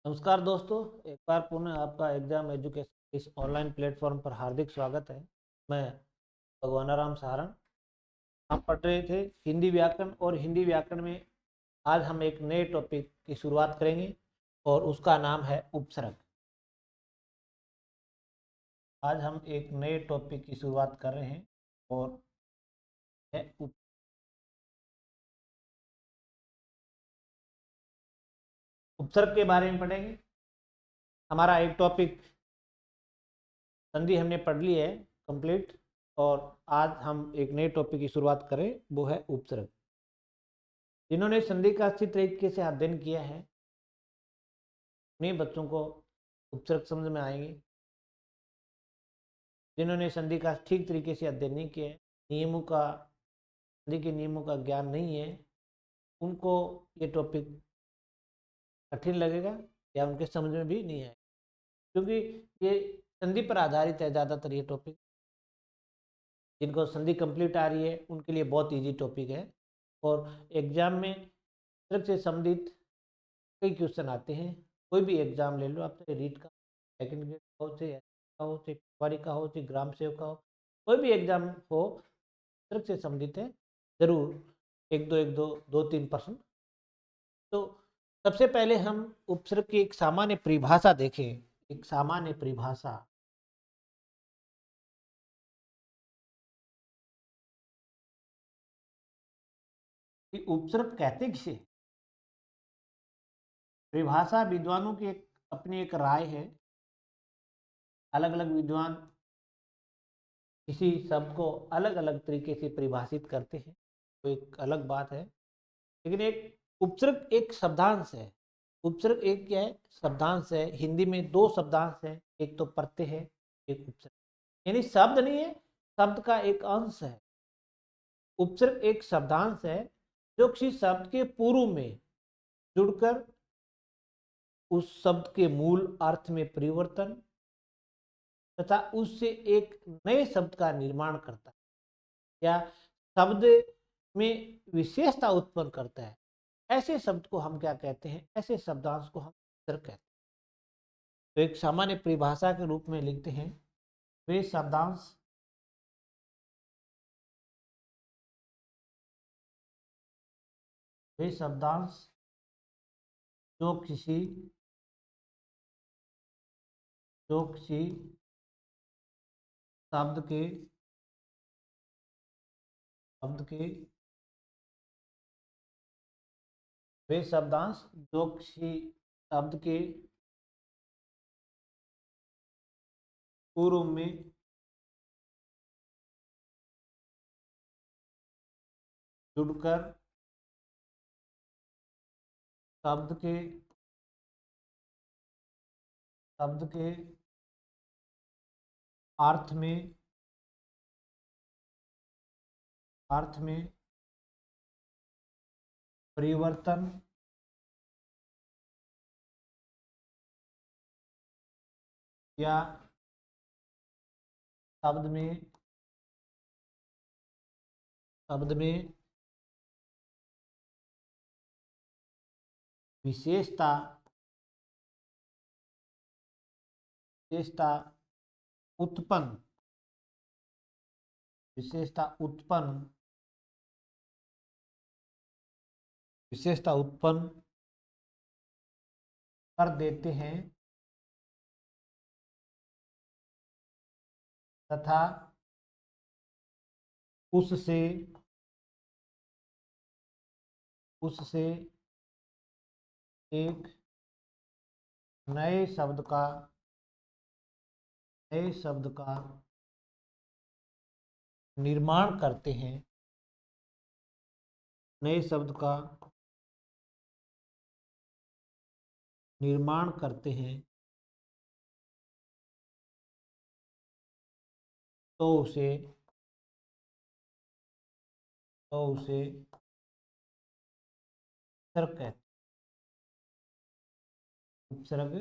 नमस्कार दोस्तों। एक बार पुनः आपका एग्जाम एजुकेशन इस ऑनलाइन प्लेटफॉर्म पर हार्दिक स्वागत है। मैं भगवानाराम सहारण। हम पढ़ रहे थे हिंदी व्याकरण, और हिंदी व्याकरण में आज हम एक नए टॉपिक की शुरुआत करेंगे और उसका नाम है उपसर्ग। आज हम एक नए टॉपिक की शुरुआत कर रहे हैं और है उपसर्ग के बारे में पढ़ेंगे। हमारा एक टॉपिक संधि हमने पढ़ ली है कंप्लीट, और आज हम एक नए टॉपिक की शुरुआत करें, वो है उपसर्ग। जिन्होंने संधि का अच्छी तरीके से अध्ययन किया है उन्हीं बच्चों को उपसर्ग समझ में आएंगे। जिन्होंने संधि का ठीक तरीके से अध्ययन नहीं किया है, नियमों का संधि के नियमों का ज्ञान नहीं है, उनको ये टॉपिक कठिन लगेगा या उनके समझ में भी नहीं आएगा, क्योंकि ये संधि पर आधारित है ज़्यादातर। ये टॉपिक जिनको संधि कंप्लीट आ रही है उनके लिए बहुत इजी टॉपिक है, और एग्जाम में उपसर्ग से संबंधित कई क्वेश्चन आते हैं। कोई भी एग्जाम ले लो आप, चाहे रीट का, सेकंड ग्रेड का हो, चाहे का हो, चाहे पटवारी का हो, चाहे ग्राम सेवक का हो, कोई भी एग्जाम हो, उपसर्ग से संबंधित है जरूर। दो तीन परसेंट। तो सबसे पहले हम उपसर्ग की एक सामान्य परिभाषा देखें। एक सामान्य परिभाषा, कि उपसर्ग कहते किसे। परिभाषा विद्वानों की अपनी एक राय है। अलग अलग विद्वान किसी शब्द को अलग अलग तरीके से परिभाषित करते हैं, तो एक अलग बात है। लेकिन एक उपसर्ग एक शब्दांश है। उपसर्ग एक क्या है? शब्दांश है। हिंदी में दो शब्दांश है, एक तो प्रत्यय है, एक उपसर्ग। यानी शब्द नहीं है, शब्द का एक अंश है। उपसर्ग एक शब्दांश है जो किसी शब्द के पूर्व में जुड़कर उस शब्द के मूल अर्थ में परिवर्तन तथा उससे एक नए शब्द का निर्माण करता है, या शब्द में विशेषता उत्पन्न करता है। ऐसे शब्द को हम क्या कहते हैं? ऐसे शब्दांश को हम उपसर्ग कहते हैं। तो एक सामान्य परिभाषा के रूप में लिखते हैं, वे शब्दांश वे शब्दांश जो किसी जो किसी शब्द के वे शब्दांश जो किसी शब्द के पूर्व में जुड़कर शब्द के शब्द के अर्थ में परिवर्तन या शब्द में विशेषता विशेषता उत्पन्न विशेषता उत्पन्न कर देते हैं तथा उससे उससे एक नए शब्द का निर्माण करते हैं। नए शब्द का निर्माण करते हैं तो उसे उपसर्ग कहते हैं। उपसर्ग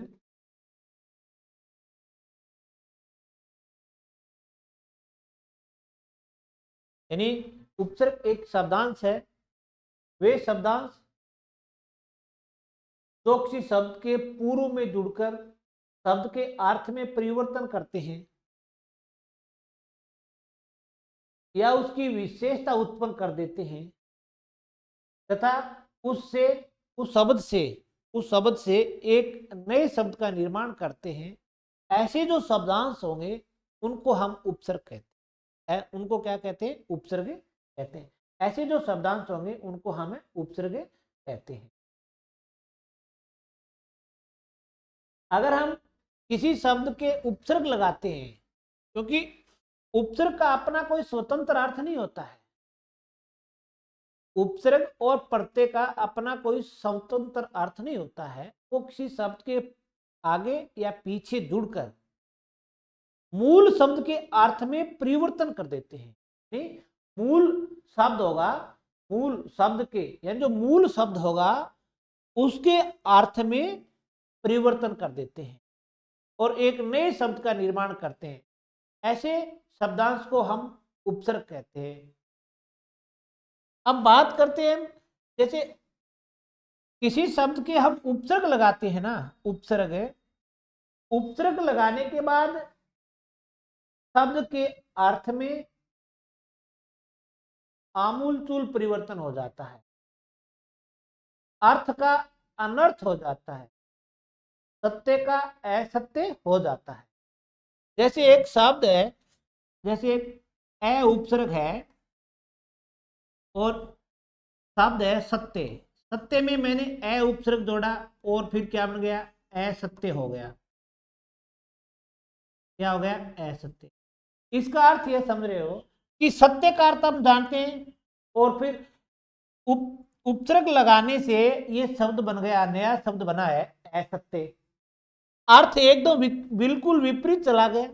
यानी उपसर्ग एक शब्दांश है। वे शब्दांश जो किसी शब्द के पूर्व में जुड़कर शब्द के अर्थ में परिवर्तन करते हैं या उसकी विशेषता उत्पन्न कर देते हैं तथा उससे उस शब्द से एक नए शब्द का निर्माण करते हैं, ऐसे जो शब्दांश होंगे उनको हम उपसर्ग कहते हैं। उनको क्या कहते हैं? उपसर्ग कहते हैं। ऐसे जो शब्दांश होंगे उनको हम उपसर्ग कहते हैं। अगर हम किसी शब्द के उपसर्ग लगाते हैं, क्योंकि उपसर्ग का अपना कोई स्वतंत्र अर्थ नहीं होता है, उपसर्ग और प्रत्यय का अपना कोई स्वतंत्र अर्थ नहीं होता है, वो किसी शब्द के आगे या पीछे जुड़कर मूल शब्द के अर्थ में परिवर्तन कर देते हैं। नहीं, मूल शब्द होगा, मूल शब्द के यानी जो मूल शब्द होगा उसके अर्थ में परिवर्तन कर देते हैं और एक नए शब्द का निर्माण करते हैं। ऐसे शब्दांश को हम उपसर्ग कहते हैं। अब बात करते हैं, जैसे किसी शब्द के हम उपसर्ग लगाते हैं ना, उपसर्ग लगाने के बाद शब्द के अर्थ में आमूलचूल परिवर्तन हो जाता है, अर्थ का अनर्थ हो जाता है, सत्य का असत्य हो जाता है। जैसे एक शब्द है, जैसे एक अ उपसर्ग है और शब्द है सत्य, सत्य में मैंने अ उपसर्ग जोड़ा और फिर क्या बन गया? असत्य हो गया। क्या हो गया? असत्य। इसका अर्थ यह समझ रहे हो कि सत्य का अर्थ हम जानते हैं और फिर उपसर्ग लगाने से ये शब्द बन गया, नया शब्द बना है असत्य। अर्थ एकदम बिल्कुल विपरीत चला गया,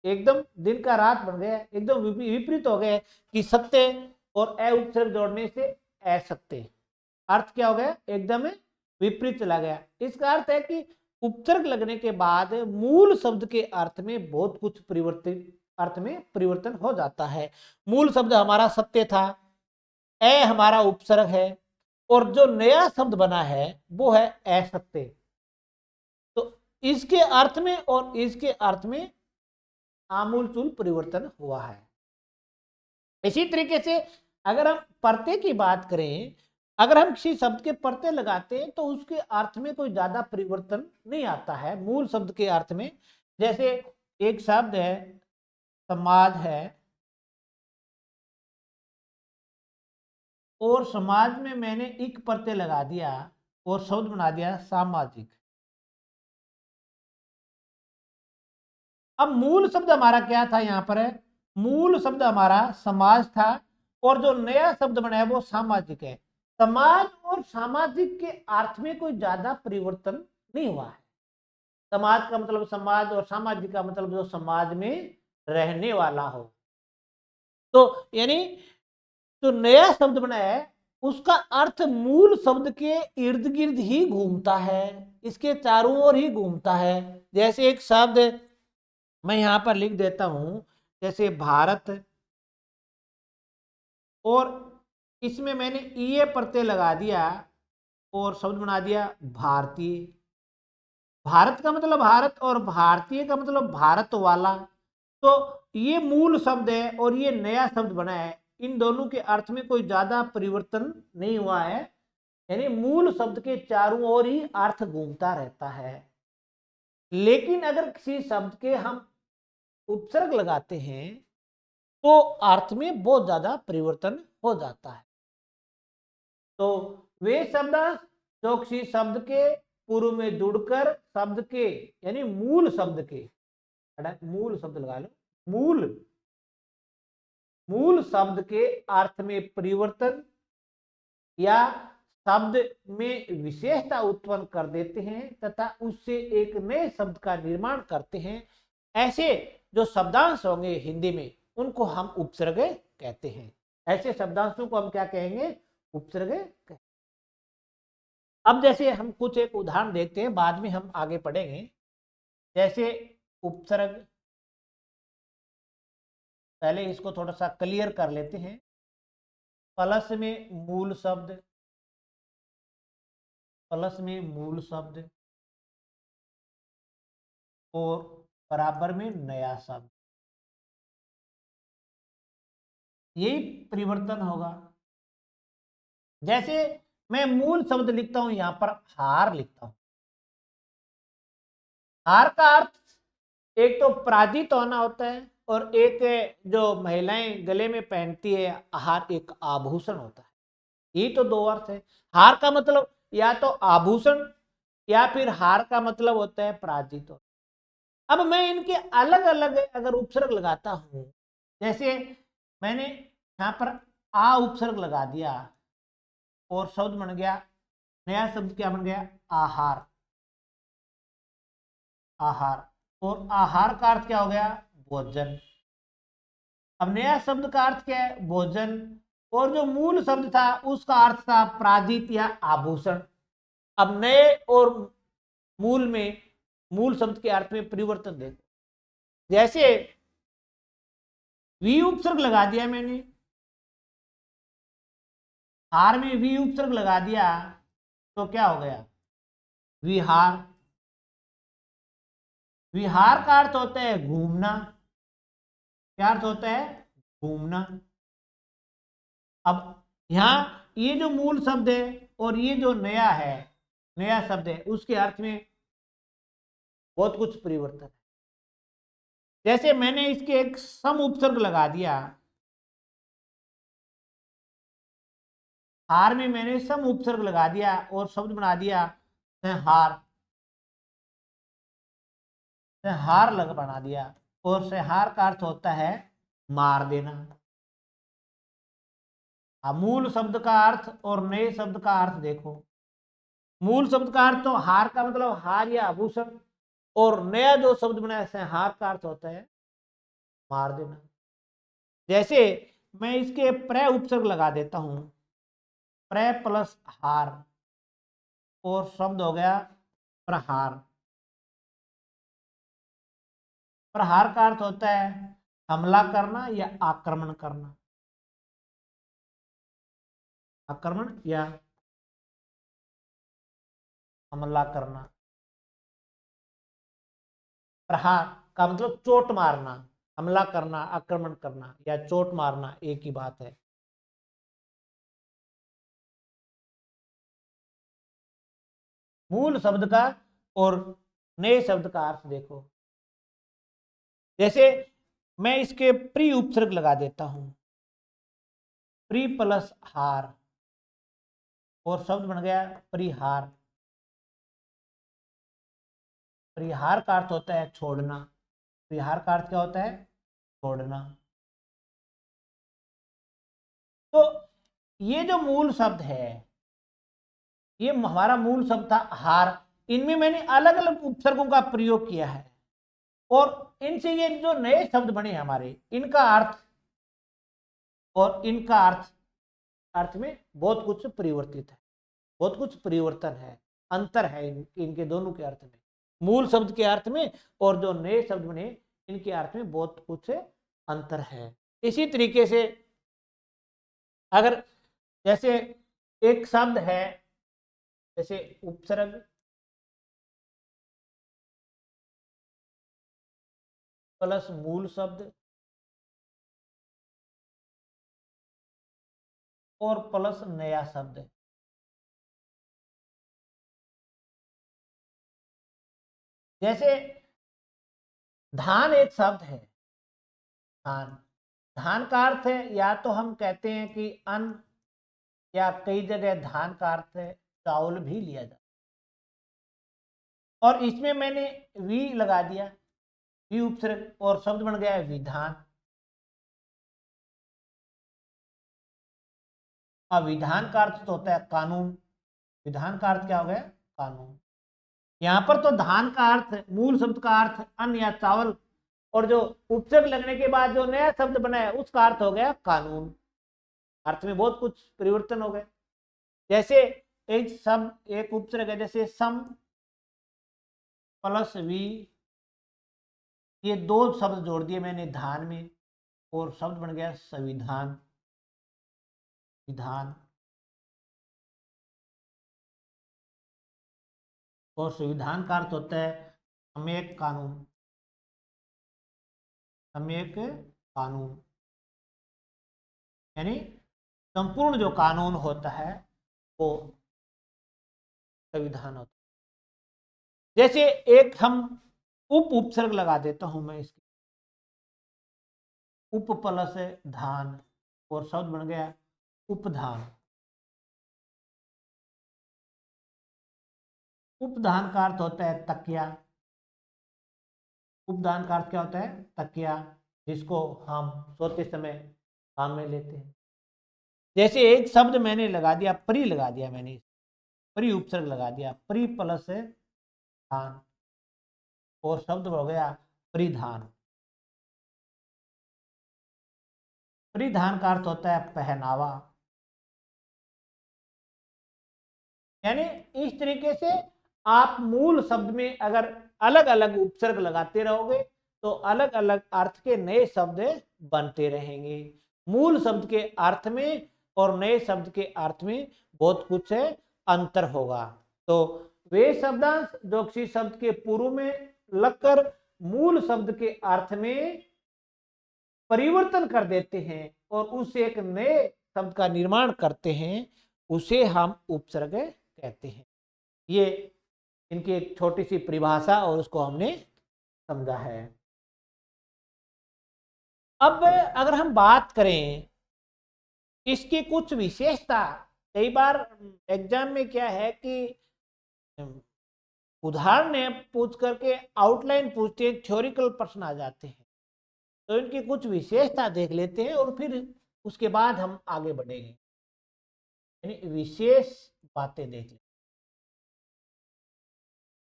एकदम दिन का रात बन गया, एकदम विपरीत हो गया कि सत्य और अ उपसर्ग जोड़ने से असत्य। अर्थ क्या हो गया? एकदम विपरीत चला गया। इसका अर्थ है कि उपसर्ग लगने के बाद मूल शब्द के अर्थ में बहुत कुछ परिवर्तन हो जाता है। मूल शब्द हमारा सत्य था, अ हमारा उपसर्ग है और जो नया शब्द बना है वो है असत्य। तो इसके अर्थ में और इसके अर्थ में आमूलचूल परिवर्तन हुआ है। इसी तरीके से अगर हम प्रत्यय की बात करें, अगर हम किसी शब्द के प्रत्यय लगाते हैं तो उसके अर्थ में कोई ज्यादा परिवर्तन नहीं आता है मूल शब्द के अर्थ में। जैसे एक शब्द है समाज है और समाज में मैंने इक प्रत्यय लगा दिया और शब्द बना दिया सामाजिक। अब मूल शब्द हमारा क्या था? यहां पर है मूल शब्द हमारा समाज था और जो नया शब्द बना है वो सामाजिक है। समाज और सामाजिक के अर्थ में कोई ज्यादा परिवर्तन नहीं हुआ है। समाज का मतलब समाज और सामाजिक का मतलब जो समाज में रहने वाला हो। तो यानी जो नया शब्द बना है उसका अर्थ मूल शब्द के इर्द गिर्द ही घूमता है, इसके चारों ओर ही घूमता है। जैसे एक शब्द मैं यहां पर लिख देता हूं, जैसे भारत, और इसमें मैंने ये प्रत्यय लगा दिया और शब्द बना दिया भारतीय। भारत का मतलब भारत और भारतीय का मतलब भारत वाला। तो ये मूल शब्द है और ये नया शब्द बना है, इन दोनों के अर्थ में कोई ज्यादा परिवर्तन नहीं हुआ है, यानी मूल शब्द के चारों ओर ही अर्थ घूमता रहता है। लेकिन अगर किसी शब्द के हम उपसर्ग लगाते हैं तो अर्थ में बहुत ज्यादा परिवर्तन हो जाता है। तो वे शब्द जो किसी शब्द के पूर्व में जुड़कर शब्द के यानी मूल शब्द के, मूल शब्द लगा लो, मूल शब्द के अर्थ में परिवर्तन या शब्द में विशेषता उत्पन्न कर देते हैं तथा उससे एक नए शब्द का निर्माण करते हैं, ऐसे जो शब्दांश होंगे हिंदी में उनको हम उपसर्ग कहते हैं। ऐसे शब्दांशों को हम क्या कहेंगे? उपसर्ग कहेंगे। अब जैसे हम कुछ एक उदाहरण देखते हैं, बाद में हम आगे पढ़ेंगे। जैसे उपसर्ग, पहले इसको थोड़ा सा क्लियर कर लेते हैं। प्लस में मूल शब्द, प्लस में मूल शब्द और बराबर में नया शब्द, यही परिवर्तन होगा। जैसे मैं मूल शब्द लिखता हूं, यहां पर हार लिखता हूं। हार का अर्थ एक तो पराजित होना होता है, और एक जो महिलाएं गले में पहनती है हार, एक आभूषण होता है। यही तो दो अर्थ है। हार का मतलब या तो आभूषण, या फिर हार का मतलब होता है पराजित हो। अब मैं इनके अलग अलग अगर उपसर्ग लगाता हूं, जैसे मैंने यहां पर आ उपसर्ग लगा दिया और शब्द बन गया, नया शब्द क्या बन गया, आहार। आहार, और आहार का अर्थ क्या हो गया, भोजन। अब नया शब्द का अर्थ क्या है, भोजन, और जो मूल शब्द था उसका अर्थ था पराजित या आभूषण। अब नए और मूल में, मूल शब्द के अर्थ में परिवर्तन देखो। जैसे वी उपसर्ग लगा दिया मैंने, हार में वी उपसर्ग लगा दिया, तो क्या हो गया, विहार। विहार का अर्थ होता है घूमना। क्या अर्थ होता है, घूमना। अब यहां ये जो मूल शब्द है और ये जो नया है, नया शब्द है, उसके अर्थ में बहुत कुछ परिवर्तन है। जैसे मैंने इसके एक सम उपसर्ग लगा दिया, हार में मैंने सम उपसर्ग लगा दिया और शब्द बना दिया हार। हार लग बना दिया, और संहार का अर्थ होता है मार देना। अब मूल शब्द का अर्थ और नए शब्द का अर्थ देखो। मूल शब्द का अर्थ तो हार का मतलब हार या आभूषण, और नया जो शब्द बना है संहार का अर्थ होता है मार देना। जैसे मैं इसके प्र उपसर्ग लगा देता हूं, प्र प्लस हार, और शब्द हो गया प्रहार। प्रहार का अर्थ होता है हमला करना या आक्रमण करना। आक्रमण या हमला करना। प्रहार का मतलब चोट मारना, हमला करना, आक्रमण करना या चोट मारना एक ही बात है। मूल शब्द का और नए शब्द का अर्थ देखो। जैसे मैं इसके प्री उपसर्ग लगा देता हूं, प्री प्लस हार, और शब्द बन गया परिहार। परिहार का अर्थ होता है छोड़ना। परिहार का अर्थ क्या होता है, छोड़ना। तो ये जो मूल शब्द है, ये हमारा मूल शब्द था हार, इनमें मैंने अलग अलग उपसर्गों का प्रयोग किया है, और इनसे ये जो नए शब्द बने हमारे, इनका अर्थ और इनका अर्थ, अर्थ में बहुत कुछ परिवर्तित है, बहुत कुछ परिवर्तन है, अंतर है इनके दोनों के अर्थ में, मूल शब्द के अर्थ में और जो नए शब्द बने इनके अर्थ में बहुत कुछ अंतर है। इसी तरीके से अगर जैसे एक शब्द है, जैसे उपसर्ग प्लस मूल शब्द और प्लस नया शब्द। जैसे धान एक शब्द है, धान। धान का अर्थ है, या तो हम कहते हैं कि अन्न, या कई जगह धान का अर्थ है चावल भी लिया जाता है। और इसमें मैंने वी लगा दिया, वी उपसर्ग, और शब्द बन गया है विधान। अब विधान का अर्थ तो होता है कानून। विधान का अर्थ क्या हो गया, कानून। यहां पर तो धान का अर्थ, मूल शब्द का अर्थ अन्न या चावल, और जो उपसर्ग लगने के बाद जो नया शब्द बना है उसका अर्थ हो गया कानून। अर्थ में बहुत कुछ परिवर्तन हो गए। जैसे एक शब्द, एक उपसर्ग है, जैसे सम प्लस वी, ये दो शब्द जोड़ दिए मैंने धान में, और शब्द बन गया संविधान, विधान। और संविधान का अर्थ होता है सम्यक कानून। सम्यक कानून यानी संपूर्ण जो कानून होता है वो संविधान होता है। जैसे एक हम उपसर्ग लगा देता हूं मैं इसके, उप प्लस धान और शब्द बन गया उपधान। उपधान का अर्थ होता है तकिया। उपधान का अर्थ क्या होता है? तकिया, जिसको हम सोते समय काम में लेते हैं। जैसे एक शब्द मैंने लगा दिया, परि लगा दिया मैंने, परि उपसर्ग लगा दिया, परि प्लस धान और शब्द हो गया परिधान। परिधान का अर्थ होता है पहनावा। यानी इस तरीके से आप मूल शब्द में अगर अलग अलग उपसर्ग लगाते रहोगे तो अलग अलग अर्थ के नए शब्द बनते रहेंगे। मूल शब्द के अर्थ में और नए शब्द के अर्थ में बहुत कुछ अंतर होगा। तो वे शब्दांश जो किसी शब्द के पूर्व में लगकर मूल शब्द के अर्थ में परिवर्तन कर देते हैं और उससे एक नए शब्द का निर्माण करते हैं, उसे हम उपसर्ग कहते हैं। ये इनकी एक छोटी सी परिभाषा और उसको हमने समझा है। अब अगर हम बात करें इसकी कुछ विशेषता, कई बार एग्जाम में क्या है कि उदाहरण पूछ करके आउटलाइन पूछते हैं, थ्योरिकल प्रश्न आ जाते हैं। तो इनकी कुछ विशेषता देख लेते हैं और फिर उसके बाद हम आगे बढ़ेंगे। यानी विशेष बातें देख लेते,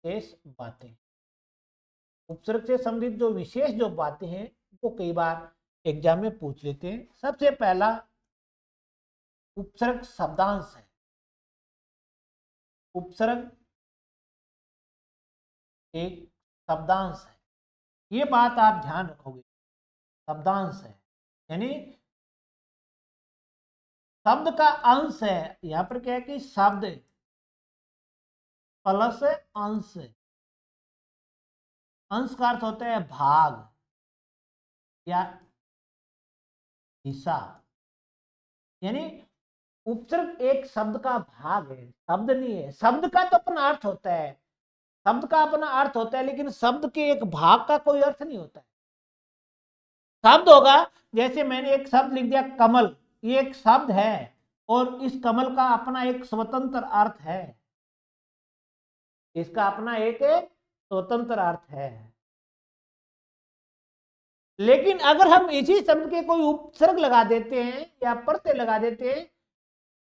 विशेष बातें, उपसर्ग से संबंधित जो विशेष जो बातें हैं वो कई बार एग्जाम में पूछ लेते हैं। सबसे पहला उपसर्ग शब्दांश है। उपसर्ग एक शब्दांश है, ये बात आप ध्यान रखोगे। शब्दांश है यानी शब्द का अंश है। यहां पर क्या है कि शब्द प्लस अंश, अंश का अर्थ होता है भाग या हिस्सा। यानी उपसर्ग एक शब्द का भाग है, शब्द नहीं है। शब्द का तो अपना अर्थ होता है, शब्द का अपना अर्थ होता है, लेकिन शब्द के एक भाग का कोई अर्थ नहीं होता है। शब्द होगा, जैसे मैंने एक शब्द लिख दिया कमल, ये एक शब्द है और इस कमल का अपना एक स्वतंत्र अर्थ है, इसका अपना एक स्वतंत्र अर्थ है। लेकिन अगर हम इसी शब्द के कोई उपसर्ग लगा देते हैं या प्रत्यय लगा देते हैं,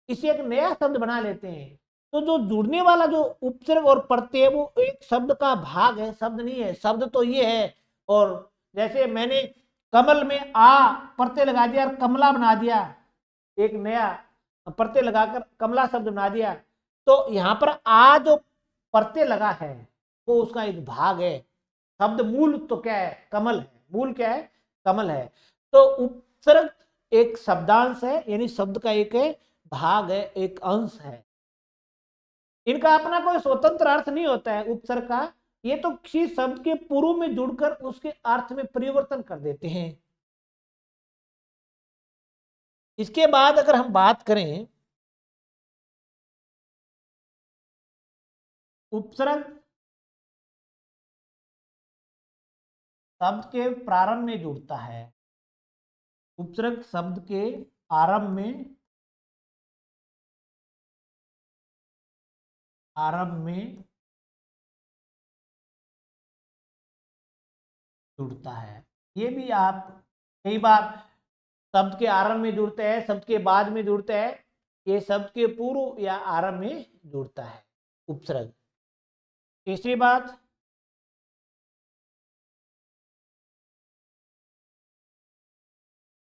इसे एक नया शब्द बना लेते हैं, तो जो जुड़ने वाला जो उपसर्ग और प्रत्यय है वो एक शब्द का भाग है, शब्द नहीं है। शब्द तो ये है। और जैसे मैंने कमल में आ प्रत्यय लगा दिया और कमला बना दिया, एक नया प्रत्यय लगाकर कमला शब्द बना दिया, तो यहां पर आ जो प्रत्यय लगा है वो उसका एक भाग है। शब्द मूल तो क्या है? कमल है। मूल क्या है? कमल है। तो उपसर्ग एक शब्दांश है, यानी शब्द का एक भाग है, एक अंश है। इनका अपना कोई स्वतंत्र अर्थ नहीं होता है उपसर्ग का, ये तो किसी शब्द के पूर्व में जुड़कर उसके अर्थ में परिवर्तन कर देते हैं। इसके बाद अगर हम बात करें उपसर्ग शब्द के प्रारंभ में जुड़ता है। उपसर्ग शब्द के आरंभ में जुड़ता है। ये भी आप कई बार शब्द के आरंभ में जुड़ते हैं, शब्द के बाद में जुड़ते हैं, ये शब्द के पूर्व या आरंभ में जुड़ता है उपसर्ग। तीसरी बात,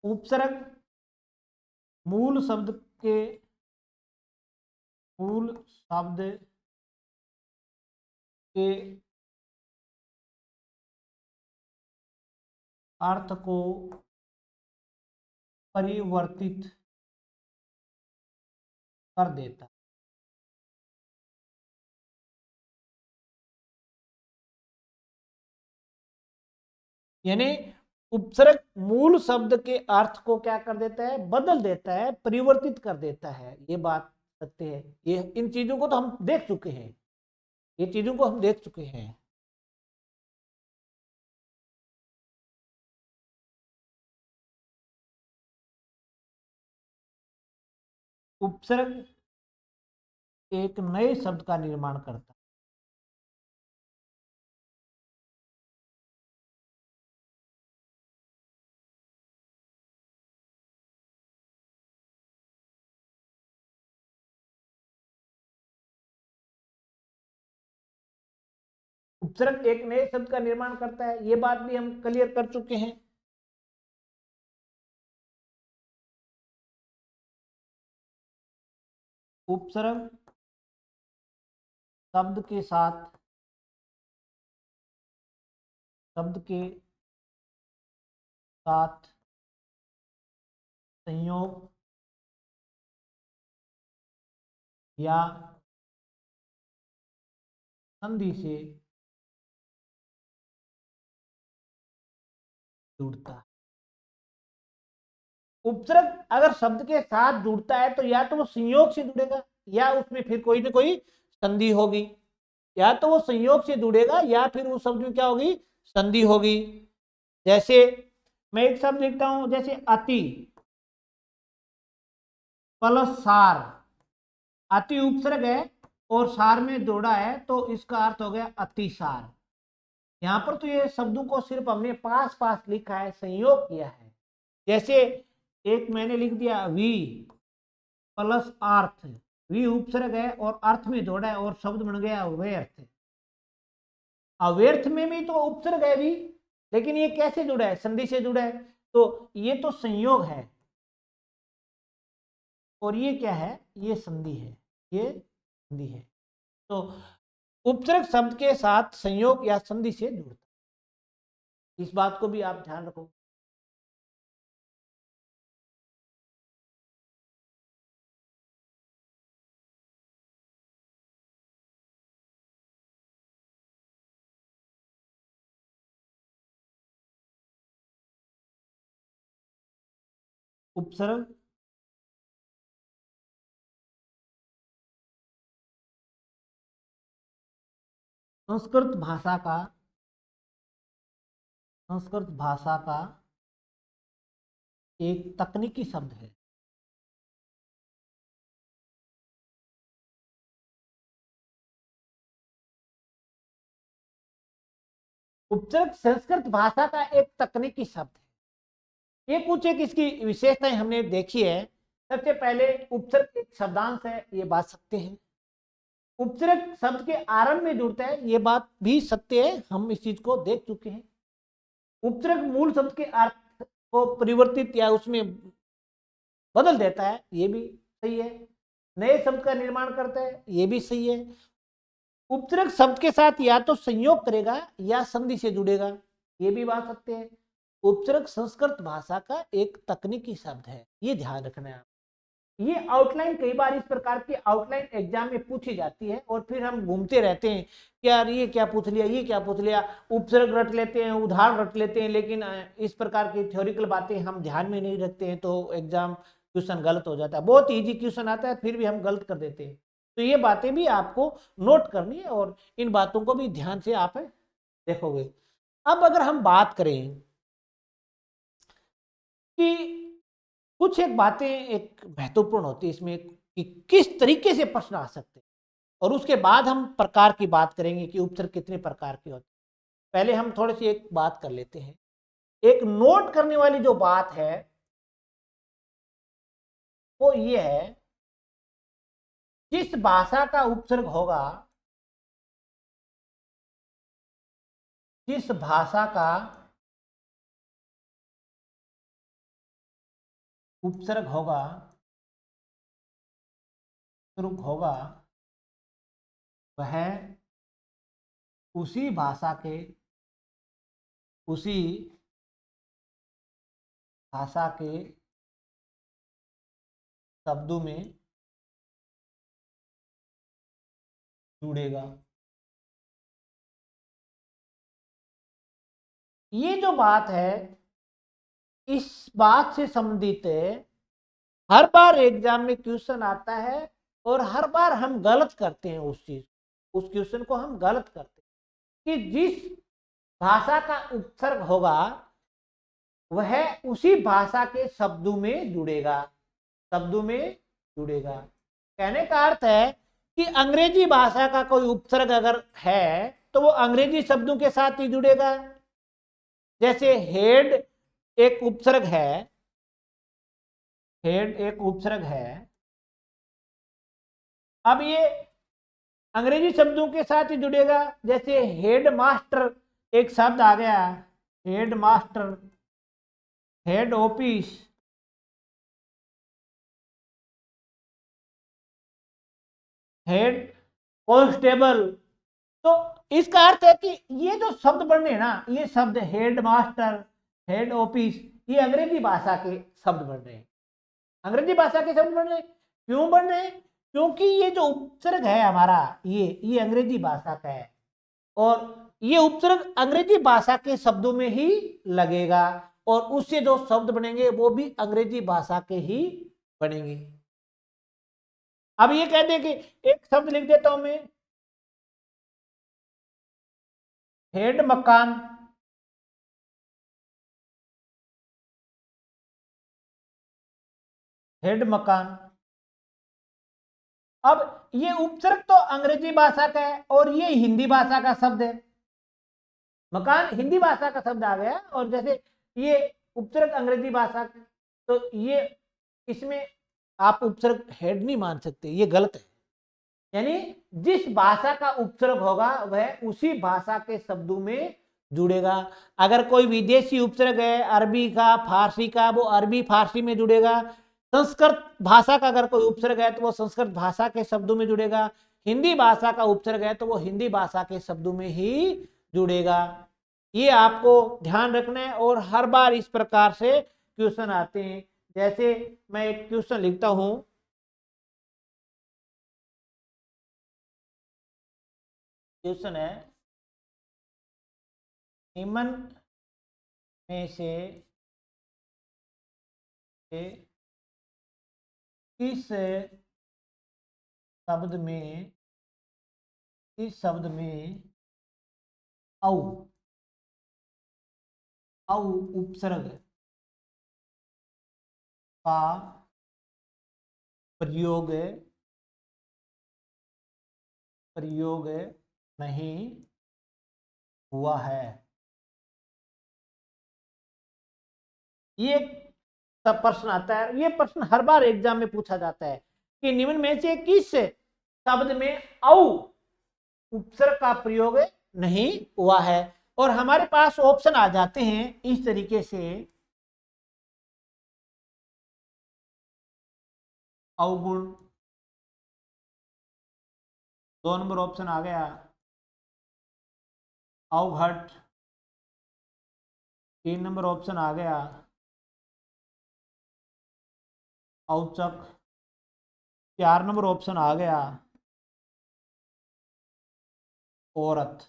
उपसर्ग मूल शब्द के मूल शब्द के अर्थ को परिवर्तित कर देता। यानी उपसर्ग मूल शब्द के अर्थ को क्या कर देता है, बदल देता है, परिवर्तित कर देता है। ये बात सत्य है। ये इन चीजों को तो हम देख चुके हैं, ये चीजों को हम देख चुके हैं। उपसर्ग एक नए शब्द का निर्माण करता है। उपसर्ग एक नए शब्द का निर्माण करता है, ये बात भी हम क्लियर कर चुके हैं। उपसर्ग शब्द के साथ, शब्द के साथ संयोग या संधि से जुड़ता है। उपसर्ग अगर शब्द के साथ जुड़ता है तो या तो वो संयोग से जुड़ेगा या उसमें फिर कोई ना कोई संधि होगी। या तो वो संयोग से जुड़ेगा या फिर उस शब्द में क्या होगी, संधि होगी। जैसे मैं एक शब्द लिखता हूं, जैसे अति प्लस सार। अति उपसर्ग है और सार में जोड़ा है तो इसका अर्थ हो गया अतिसार। यहां पर तो ये शब्दों को सिर्फ हमने पास पास लिखा है, संयोग किया है। जैसे एक मैंने लिख दिया वी प्लस अर्थ। वी उपसर्ग है और अर्थ में जोड़ा है और शब्द बन गया व्यर्थ। अव्यर्थ में भी तो उपसर्ग है भी, लेकिन ये कैसे जुड़ा है, संधि से जुड़ा है। तो ये तो संयोग है और ये क्या है, ये संधि है, ये संधि है। तो उपसर्ग शब्द के साथ संयोग या संधि से जुड़ता है, इस बात को भी आप ध्यान रखो। उपसर्ग संस्कृत भाषा का, संस्कृत भाषा का एक तकनीकी शब्द है। उपसर्ग संस्कृत भाषा का एक तकनीकी शब्द है। ये कुछ एक इसकी विशेषताएं हमने देखी है। सबसे पहले उपसर्ग एक शब्दांश है, ये बात सत्य है। उपसर्ग शब्द के आरंभ में जुड़ता है, ये बात भी सत्य है, हम इस चीज को देख चुके हैं। उपसर्ग मूल शब्द के अर्थ को परिवर्तित या उसमें बदल देता है, ये भी सही है। नए शब्द का निर्माण करता है, ये भी सही है। उपसर्ग शब्द के साथ या तो संयोग करेगा या संधि से जुड़ेगा, ये भी बात सत्य है। उपसर्ग संस्कृत भाषा का एक तकनीकी शब्द है, ये ध्यान रखना है। ये आउटलाइन कई बार इस प्रकार की आउटलाइन एग्जाम में पूछी जाती है और फिर हम घूमते रहते हैं कि यार ये क्या पूछ लिया, ये क्या पूछ लिया। उपसर्ग रट लेते हैं, उदाहरण रट लेते हैं, लेकिन इस प्रकार की थ्योरिकल बातें हम ध्यान में नहीं रखते हैं तो एग्जाम क्वेश्चन गलत हो जाता है। बहुत इजी क्वेश्चन आता है फिर भी हम गलत कर देते हैं। तो ये बातें भी आपको नोट करनी है और इन बातों को भी ध्यान से आप देखोगे। अब अगर हम बात करें कि कुछ एक बातें एक महत्वपूर्ण होती है इसमें कि किस तरीके से प्रश्न आ सकते हैं, और उसके बाद हम प्रकार की बात करेंगे कि उपसर्ग कितने प्रकार के होते हैं। पहले हम थोड़ी सी एक बात कर लेते हैं। एक नोट करने वाली जो बात है वो ये है, जिस भाषा का उपसर्ग होगा, जिस भाषा का उपसर्ग होगा, उपसर्ग होगा, वह उसी भाषा के, उसी भाषा के शब्दों में जुड़ेगा। ये जो बात है, इस बात से संबंधित हर बार एग्जाम में क्वेश्चन आता है और हर बार हम गलत करते हैं उस क्वेश्चन को हम गलत करते हैं कि जिस भाषा का उपसर्ग होगा वह उसी भाषा के शब्दों में जुड़ेगा, कहने का अर्थ है कि अंग्रेजी भाषा का कोई उपसर्ग अगर है तो वो अंग्रेजी शब्दों के साथ ही जुड़ेगा। जैसे हेड एक उपसर्ग है, अब ये अंग्रेजी शब्दों के साथ ही जुड़ेगा। जैसे हेड मास्टर एक शब्द आ गया, head master, head office, head constable. तो इसका अर्थ है कि ये जो शब्द बन रहे हैं ना, ये शब्द हेड मास्टर, हेड ऑफिस, ये अंग्रेजी भाषा के शब्द बन रहे हैं, अंग्रेजी भाषा के शब्द बन रहे हैं। क्यों बन रहे हैं? क्योंकि ये जो उपसर्ग है हमारा, ये अंग्रेजी भाषा का है और ये उपसर्ग अंग्रेजी भाषा के शब्दों में ही लगेगा और उससे जो शब्द बनेंगे वो भी अंग्रेजी भाषा के ही बनेंगे। अब ये कह दे कि एक शब्द लिख देता हूं मैं, हेड मकान, हेड मकान। अब ये उपसर्ग तो अंग्रेजी भाषा का है और ये हिंदी भाषा का शब्द है, मकान हिंदी भाषा का शब्द आ गया और जैसे ये उपसर्ग अंग्रेजी भाषा का, तो ये इसमें आप उपसर्ग हेड नहीं मान सकते, ये गलत है। यानी जिस भाषा का उपसर्ग होगा वह उसी भाषा के शब्दों में जुड़ेगा। अगर कोई विदेशी उपसर्ग है अरबी का, फारसी का, वो अरबी फारसी में जुड़ेगा। संस्कृत भाषा का अगर कोई उपसर्ग है तो वो संस्कृत भाषा के शब्दों में जुड़ेगा। हिंदी भाषा का उपसर्ग है तो वो हिंदी भाषा के शब्दों में ही जुड़ेगा। ये आपको ध्यान रखना है और हर बार इस प्रकार से क्वेश्चन आते हैं। जैसे मैं एक क्वेश्चन लिखता हूं, क्वेश्चन है, निम्न में से किस शब्द में औ उपसर्ग का प्रयोग नहीं हुआ है। ये सब प्रश्न आता है, ये प्रश्न हर बार एग्जाम में पूछा जाता है कि निम्न में से किस शब्द में औ उपसर्ग का प्रयोग नहीं हुआ है। और हमारे पास ऑप्शन आ जाते हैं इस तरीके से, अवगुण 2 नंबर ऑप्शन आ गया, अवघट 3 नंबर ऑप्शन आ गया, औचक 4 नंबर ऑप्शन आ गया, औरत।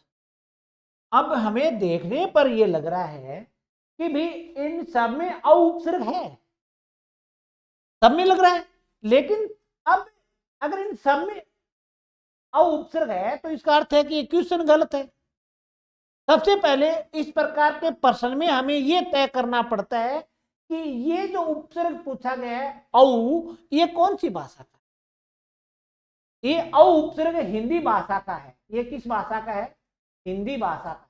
अब हमें देखने पर यह लग रहा है कि भी इन सब में औ उपसर्ग है, सब में लग रहा है, लेकिन अब अगर इन सब में औ उपसर्ग है तो इसका अर्थ है कि क्वेश्चन गलत है। सबसे पहले इस प्रकार के प्रश्न में हमें यह तय करना पड़ता है कि ये जो उपसर्ग पूछा गया है औ, ये कौन सी भाषा का है? ये औ उपसर्ग हिंदी भाषा का है। ये किस भाषा का है? हिंदी भाषा का।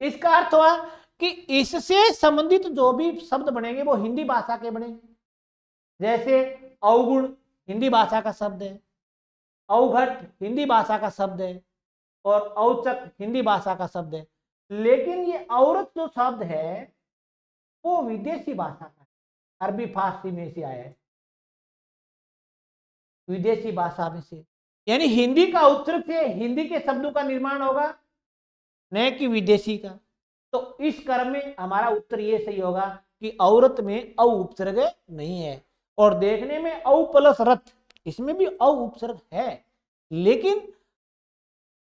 इसका अर्थ हुआ कि इससे संबंधित जो भी शब्द बनेंगे वो हिंदी भाषा के बनेंगे। जैसे अवगुण हिंदी भाषा का शब्द है, अवघट हिंदी भाषा का शब्द है और औचक हिंदी भाषा का शब्द है। लेकिन ये औरत जो शब्द है वो विदेशी भाषा का है, अरबी फारसी में से आया है, विदेशी भाषा में से। यानी हिंदी का उपसर्ग से हिंदी के शब्दों का निर्माण होगा, न कि विदेशी का। तो इस क्रम में हमारा उत्तर ये सही होगा कि औरत में औ उपसर्ग नहीं है। और देखने में औ प्लस रथ, इसमें भी औ उपसर्ग है, लेकिन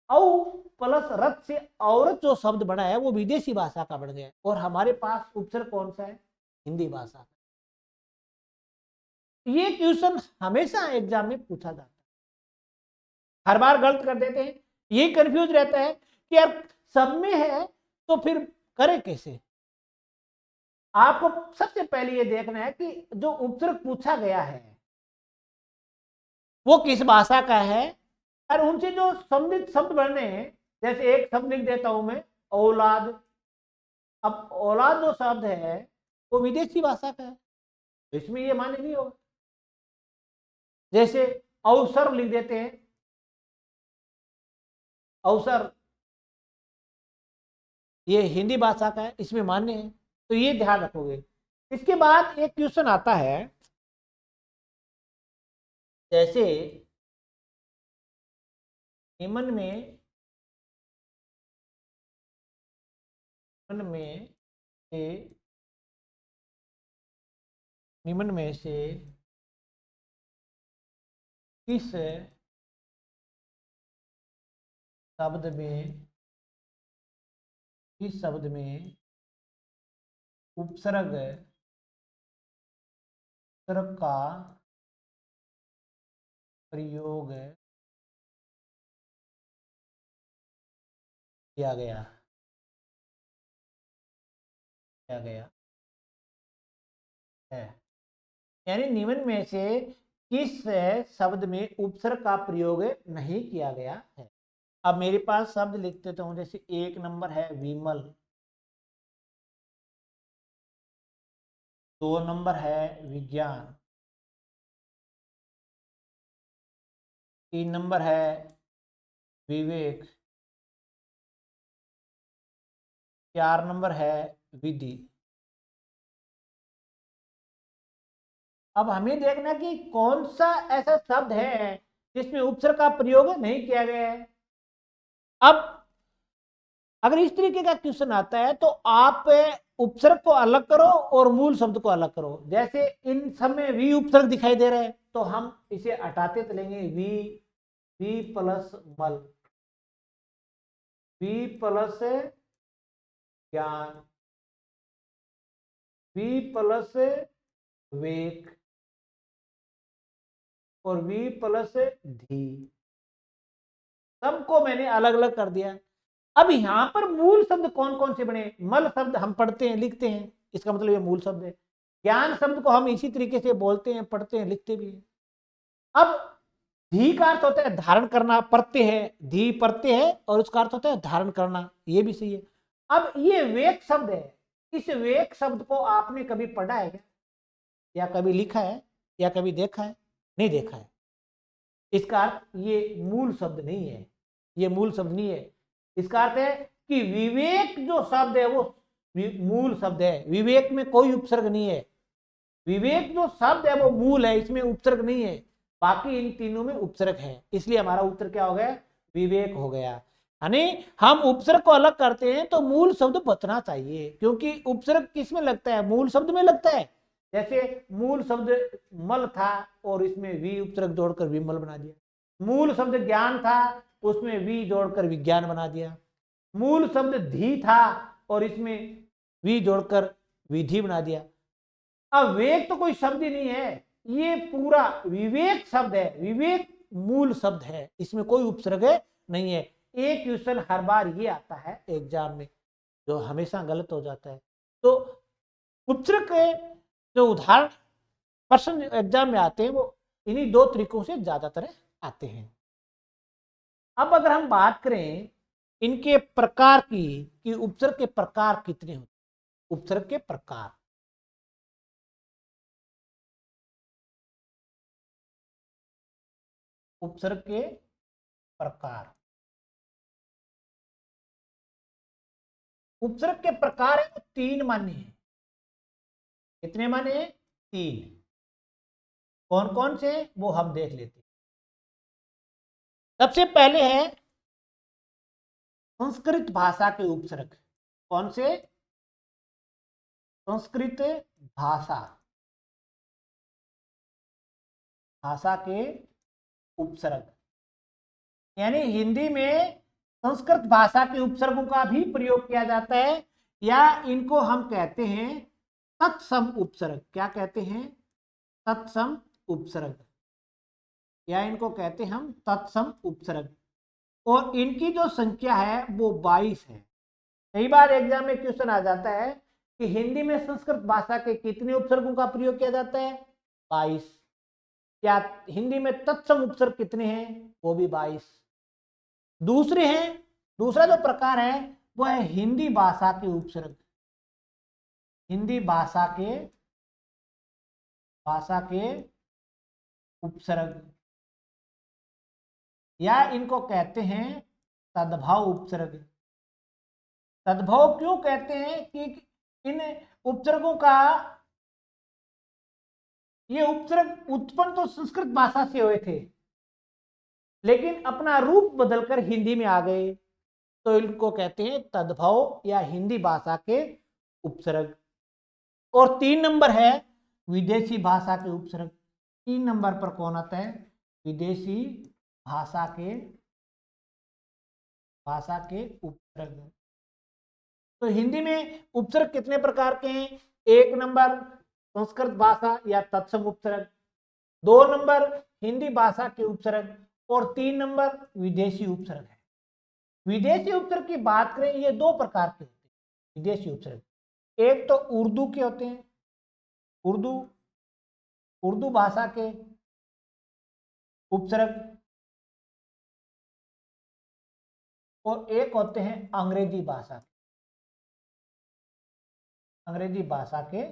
औ प्लस रथ से औरत जो शब्द बना है वो विदेशी भाषा का बन गया है, और हमारे पास उपसर्ग कौन सा है? हिंदी भाषा। ये क्वेश्चन हमेशा एग्जाम में पूछा जाता है, हर बार गलत कर देते हैं। ये कंफ्यूज रहता है कि यार सब में है तो फिर करें कैसे। आपको सबसे पहले ये देखना है कि जो उपसर्ग पूछा गया है वो किस भाषा का है, और उनसे जो संबंधित शब्द बन रहे हैं, जैसे एक शब्द लिख देता हूं मैं, औलाद। अब औलाद जो शब्द है वो विदेशी भाषा का है, तो इसमें ये मान्य नहीं होगा। जैसे अवसर लिख देते हैं, अवसर ये हिंदी भाषा का है, इसमें मान्य है, तो ये ध्यान रखोगे। इसके बाद एक क्वेश्चन आता है, जैसे निम्न में से निम्न में से किस शब्द में उपसर्ग का प्रयोग किया गया है। यानी निम्न में से किस शब्द में उपसर्ग का प्रयोग नहीं किया गया है। अब मेरे पास शब्द लिख देता हूं, जैसे एक नंबर है विमल, 2 नंबर है विज्ञान, 3 नंबर है विवेक, 4 नंबर है विधि। अब हमें देखना कि कौन सा ऐसा शब्द है जिसमें उपसर्ग का प्रयोग नहीं किया गया है। अब अगर इस तरीके का क्वेश्चन आता है तो आप उपसर्ग को अलग करो और मूल शब्द को अलग करो। जैसे इन सब में वी उपसर्ग दिखाई दे रहा है तो हम इसे हटाते चलेंगे, वी प्लस मल, वी प्लस ज्ञान, वी प्लस वेक, और वी प्लस धी। सबको मैंने अलग अलग कर दिया। अब यहां पर मूल शब्द कौन कौन से बने? मल शब्द हम पढ़ते हैं लिखते हैं, इसका मतलब ये मूल शब्द है। ज्ञान शब्द को हम इसी तरीके से बोलते हैं, पढ़ते हैं, लिखते भी हैं। अब धी का अर्थ होता है धारण करना, पढ़ते हैं, धी पढ़ते हैं और उसका अर्थ होता है धारण करना, ये भी सही है। अब ये वेक शब्द है, इस वेक शब्द को आपने कभी पढ़ा है क्या, या कभी लिखा है, या कभी देखा है? नहीं देखा है। इसका अर्थ ये मूल शब्द नहीं है, ये मूल शब्द नहीं है। इसका अर्थ है कि विवेक जो शब्द है वो मूल शब्द है, विवेक में कोई उपसर्ग नहीं है। विवेक जो शब्द है वो मूल है, इसमें उपसर्ग नहीं है, बाकी इन तीनों में उपसर्ग है। इसलिए हमारा उत्तर क्या हो गया? विवेक हो गया। यानी हम उपसर्ग को अलग करते हैं तो मूल शब्द बचना चाहिए, क्योंकि उपसर्ग किस में लगता है? मूल शब्द में लगता है। जैसे मूल शब्द मल था और इसमें वी उपसर्ग जोड़कर विमल बना दिया। मूल शब्द ज्ञान था, उसमें वी जोड़कर विज्ञान बना दिया। मूल शब्द धी था और इसमें वी जोड़कर विधि बना दिया। अब वेक तो कोई शब्द ही नहीं है, ये पूरा विवेक शब्द है, विवेक मूल शब्द है, इसमें कोई उपसर्ग नहीं है। एक क्वेश्चन हर बार ये आता है एग्जाम में जो हमेशा गलत हो जाता है। तो उपसर्ग के जो उदाहरण प्रश्न एग्जाम में आते हैं वो इन्हीं दो तरीकों से ज्यादातर आते हैं। अब अगर हम बात करें इनके प्रकार की कि उपसर्ग के प्रकार कितने होते हैं, उपसर्ग के प्रकार, उपसर्ग के प्रकार, उपसर्ग के प्रकार है वो 3 मान्य है। कितने मान्य है? 3। कौन कौन से वो हम देख लेते हैं। सबसे पहले है संस्कृत भाषा के उपसर्ग। कौन से? संस्कृत भाषा, भाषा के उपसर्ग। यानी हिंदी में संस्कृत भाषा के उपसर्गों का भी प्रयोग किया जाता है, या इनको हम कहते हैं तत्सम उपसर्ग। क्या कहते हैं? तत्सम उपसर्ग, या इनको कहते हैं हम तत्सम उपसर्ग। और इनकी जो संख्या है वो 22 है। कई बार एग्जाम में क्वेश्चन आ जाता है कि हिंदी में संस्कृत भाषा के कितने उपसर्गों का प्रयोग किया जाता है? 22। क्या हिंदी में तत्सम उपसर्ग कितने हैं? वो भी 22। दूसरा जो प्रकार है वो है हिंदी भाषा के उपसर्ग। हिंदी भाषा के उपसर्ग, या इनको कहते हैं तद्भव उपसर्ग। तद्भव क्यों कहते हैं? कि इन उपसर्गों का, ये उपसर्ग उत्पन्न तो संस्कृत भाषा से हुए थे, लेकिन अपना रूप बदलकर हिंदी में आ गए, तो इनको कहते हैं तद्भव या हिंदी भाषा के उपसर्ग। और 3 नंबर है विदेशी भाषा के उपसर्ग। 3 नंबर पर कौन आता है? विदेशी भाषा के उपसर्ग। तो हिंदी में उपसर्ग कितने प्रकार के हैं? 1 नंबर संस्कृत भाषा या तत्सम उपसर्ग, 2 नंबर हिंदी भाषा के उपसर्ग, और 3 नंबर विदेशी उपसर्ग है। विदेशी उपसर्ग की बात करें, ये 2 प्रकार के होते हैं विदेशी उपसर्ग। एक तो उर्दू के होते हैं, उर्दू भाषा के उपसर्ग, और एक होते हैं अंग्रेजी भाषा के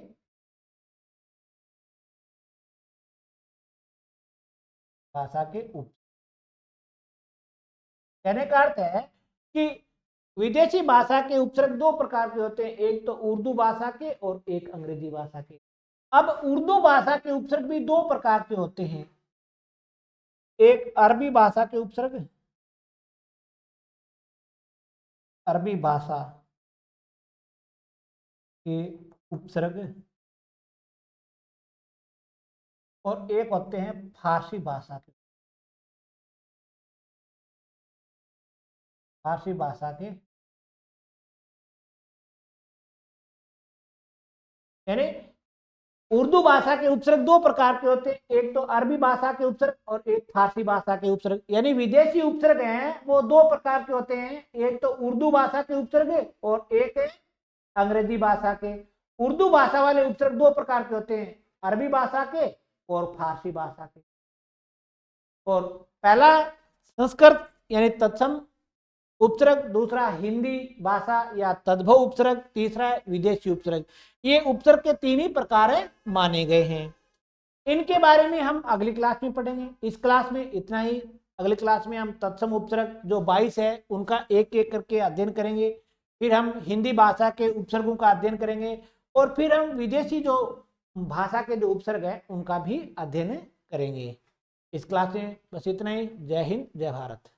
उपसर्ग। कहने का अर्थ है कि विदेशी भाषा के उपसर्ग 2 प्रकार के होते हैं, एक तो उर्दू भाषा के और एक अंग्रेजी भाषा के। अब उर्दू भाषा के उपसर्ग भी 2 प्रकार के होते हैं, एक अरबी भाषा के उपसर्ग, अरबी भाषा के उपसर्ग, और एक होते हैं फारसी भाषा के यानी उर्दू भाषा के उपसर्ग 2 प्रकार के होते हैं, एक तो अरबी भाषा के उपसर्ग और एक फारसी भाषा के उपसर्ग। यानी विदेशी उपसर्ग हैं वो 2 प्रकार के होते हैं, एक तो उर्दू भाषा के उपसर्ग और एक है अंग्रेजी भाषा के। उर्दू भाषा वाले उपसर्ग 2 प्रकार के होते हैं, अरबी भाषा के और फारसी भाषा के। और पहला संस्कृत यानी तत्सम उपसर्ग, दूसरा हिंदी भाषा या तद्भव उपसर्ग, तीसरा विदेशी उपसर्ग। ये उपसर्ग के 3 ही प्रकार माने गए हैं। इनके बारे में हम अगली क्लास में पढ़ेंगे। इस क्लास में इतना ही। अगली क्लास में हम तत्सम उपसर्ग जो 22 है उनका एक एक करके अध्ययन करेंगे, फिर हम हिंदी भाषा के उपसर्गों का अध्ययन करेंगे, और फिर हम विदेशी जो भाषा के जो उपसर्ग है उनका भी अध्ययन करेंगे। इस क्लास में बस इतना ही। जय हिंद, जय भारत।